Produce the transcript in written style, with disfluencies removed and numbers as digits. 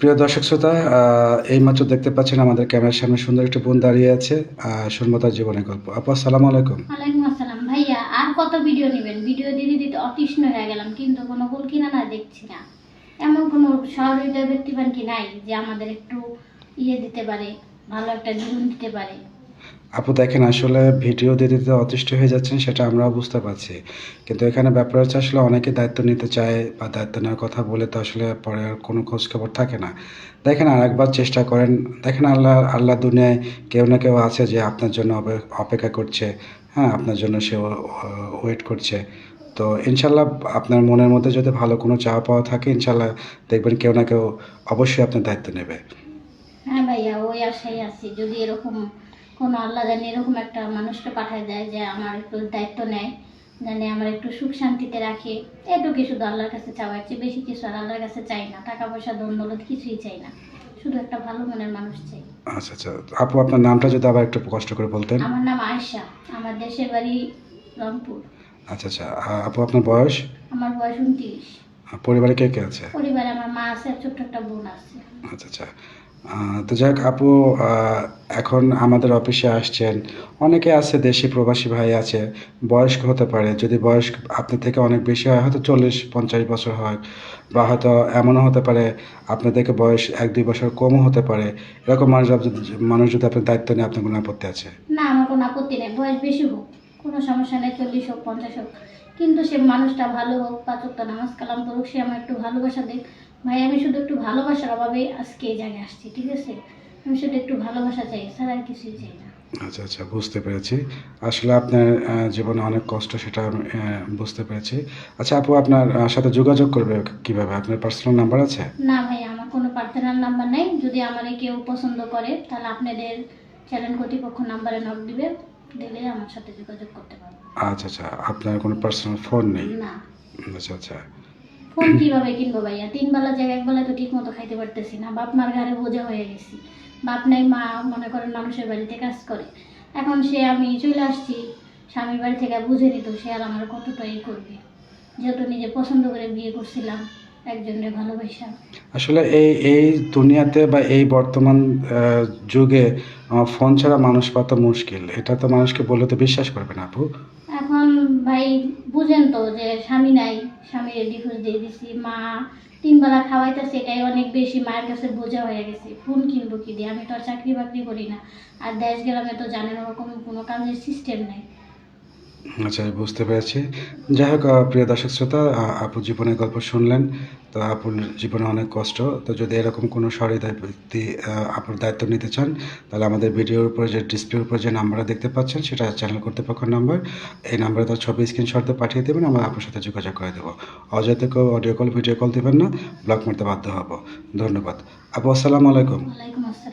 প্রিয় দর্শক শ্রোতা, এইমাত্র দেখতে পাচ্ছেন আমাদের ক্যামেরার সামনে সুন্দর একটি বোন দাঁড়িয়ে আছে। শুনবো তার জীবনের গল্প। আপু, আসসালামু আলাইকুম। ওয়ালাইকুম আসসালাম। ভাইয়া আর কত ভিডিও নেবেন? ভিডিও দিতে দিতে অতৃষ্ণ হয়ে গেলাম, কিন্তু কোনো কুল কিনারা দেখছি না। এমন কোনো সহৃদয় ব্যক্তিবান কি নাই যে আমাদের একটু দিতে পারে, ভালো একটা জীবন দিতে পারে? আপু দেখেন, আসলে ভিডিও দিতে দিতে অতিষ্ঠ হয়ে যাচ্ছেন, সেটা আমরাও বুঝতে পারছি। কিন্তু এখানে ব্যাপার হচ্ছে, আসলে অনেকে দায়িত্ব নিতে চায় বা দায়িত্ব নেওয়ার কথা বলে তো আসলে পরে আর কোনো খোঁজ খবর থাকে না। দেখেন, আর একবার চেষ্টা করেন। দেখেন, আল্লাহ আল্লাহ দুনিয়ায় কেউ না কেউ আছে যে আপনার জন্য অপেক্ষা করছে। হ্যাঁ, আপনার জন্য সে ওয়েট করছে। তো ইনশাল্লাহ, আপনার মনের মধ্যে যদি ভালো কোনো চাওয়া পাওয়া থাকে, ইনশাল্লাহ দেখবেন কেউ না কেউ অবশ্যই আপনার দায়িত্ব নেবে। হ্যাঁ ভাইয়া, ওই আশাই আছি। যদি এরকম কোনো আল্লাহ জানি এরকম একটা মানুষকে পাঠায় দেয় যে আমার একটু দায়িত্ব নেয়, জানি আমার একটু সুখ শান্তিতে রাখে, এটুকুই শুধু আল্লাহর কাছে চাওয়া। এর চেয়ে বেশি কিছু আর আল্লাহর কাছে চাই না। টাকা পয়সা ধন দৌলত কিছুই চাই না, শুধু একটা ভালো মনের মানুষ চাই। আচ্ছা আচ্ছা, আপু আপনার নামটা যদি আবার একটু কষ্ট করে বলতেন। আমার নাম আয়েশা, আমার দেশের বাড়ি রংপুর। আচ্ছা আচ্ছা, আপু আপনার বয়স? আমার বয়স 29। পরিবারে কে কে আছে? পরিবারে আমার মা আছে আর ছোট্ট একটা বোন আছে। আচ্ছা আচ্ছা, তো যাই হোক আপু, এখন আমাদের অফিসে আসছেন। অনেকে আছে, দেশি প্রবাসী ভাই আছে, বয়স্ক হতে পারে। যদি বয়স আপনার থেকে অনেক বেশি হয়, হয়তো 40-50 বছর হয়, বা হয়তো এমনও হতে পারে আপনার থেকে বয়স 1-2 বছর কমও হতে পারে। এরকম মানুষ যদি আপনার দায়িত্ব নেয়, আপনার কোনো আপত্তি আছে? না, আমার কোনো আপত্তি নেই, বয়স বেশি হোক, কোনো সমস্যা নেই, 40 হোক 50 হোক, কিন্তু সে মানুষটা ভালো হোক, 5 ওয়াক্ত নামাজ কালাম পড়ুক, সে আমার একটু ভালোবাসা দেখ। ভাই, আমি শুধু একটু ভালোবাসার অভাবে আজকে এই জায়গায় আসছি, ঠিক আছে? আমি শুধু একটু ভালোবাসা চাই, ছাড়া আর কিছুই চাই না। আচ্ছা আচ্ছা, বুঝতে পেরেছি। আসলে আপনার জীবনে অনেক কষ্ট, সেটা আমি বুঝতে পেরেছি। আচ্ছা আপু, আপনার সাথে যোগাযোগ করবে কিভাবে? আপনার পার্সোনাল নাম্বার আছে? না ভাই, আমার কোনো পার্সোনাল নাম্বার নেই। যদি আমার কেউ পছন্দ করে, তাহলে আপনাদের চ্যানেল কর্তৃপক্ষ নাম্বারে নক দিবে, দিলে আমার সাথে যোগাযোগ করতে পারবে। আচ্ছা আচ্ছা, আপনার কোনো পার্সোনাল ফোন নেই? না। আচ্ছা আচ্ছা। ফোন কিভাবে কিনবো ভাইয়া? 3 বেলা জায়গায় 1 বেলা তো ঠিক মতো খাইতে পারতেছি না। বাপ মার ঘাড়ে বোঝা হয়ে গেছি। বাপ নাই, মা মনে করেন মানুষের বাড়িতে কাজ করে। এখন আমি চলে আসছি স্বামীর বাড়ি থেকে, বুঝে নিত সে আর আমার কতটা করবে, যেহেতু নিজে পছন্দ করে বিয়ে করছিলাম একজনের ভালোবাসা। আসলে এই এই দুনিয়াতে বা এই বর্তমান যুগে ফোন ছাড়া মানুষ পাওয়া মুশকিল। এটা তো মানুষকে বললে তো বিশ্বাস করবে না আপু। এখন ভাই, বুঝেন তো যে স্বামী নাই, স্বামীর ডিভোর্স দিয়ে দিছি। মা 3 বেলা খাওয়াইতেছে, এটাই অনেক বেশি মায়ের কাছে বোঝা হয়ে গেছে। ফোন কিনবো কি দিয়ে? আমি তো আর চাকরি বাকরি করি না, আর দেশ গ্রামে তো জানেন ওরকম কোনো কাজের সিস্টেম নাই। আচ্ছা, বুঝতে পেরেছি। যাই হোক, প্রিয় দর্শক শ্রোতা, আপুর জীবনের গল্প শুনলেন। তো আপুর জীবনে অনেক কষ্ট। তো যদি এরকম কোনো সহৃদয় ব্যক্তি আপুর দায়িত্ব নিতে চান, তাহলে আমাদের ভিডিওর উপরে যে ডিসপ্লের উপরে যে নাম্বারটা দেখতে পাচ্ছেন, সেটা চ্যানেল কর্তৃপক্ষের নাম্বার। এই নাম্বারে তার ছবি স্ক্রিনশট দিয়ে পাঠিয়ে দেবেন, আমরা আপুর সাথে যোগাযোগ করে দেবো। অযথা কেউ অডিও কল ভিডিও কল দেবেন না, ব্লক মারতে বাধ্য হবো। ধন্যবাদ আপু, আসসালামু আলাইকুম। ওয়ালাইকুম আসসালাম।